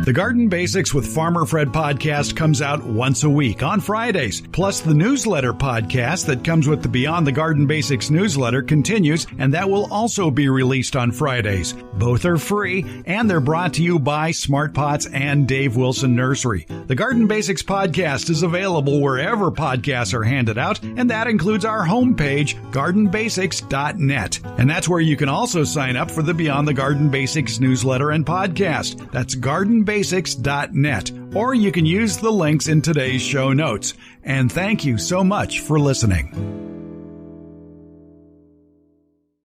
The Garden Basics with Farmer Fred podcast comes out once a week on Fridays. Plus, the newsletter podcast that comes with the Beyond the Garden Basics newsletter continues, and that will also be released on Fridays. Both are free, and they're brought to you by Smart Pots and Dave Wilson Nursery. The Garden Basics podcast is available wherever podcasts are handed out, and that includes our homepage, gardenbasics.net. And that's where you can also sign up for the Beyond the Garden Basics newsletter and podcast. That's gardenbasics.net, or you can use the links in today's show notes. And thank you so much for listening.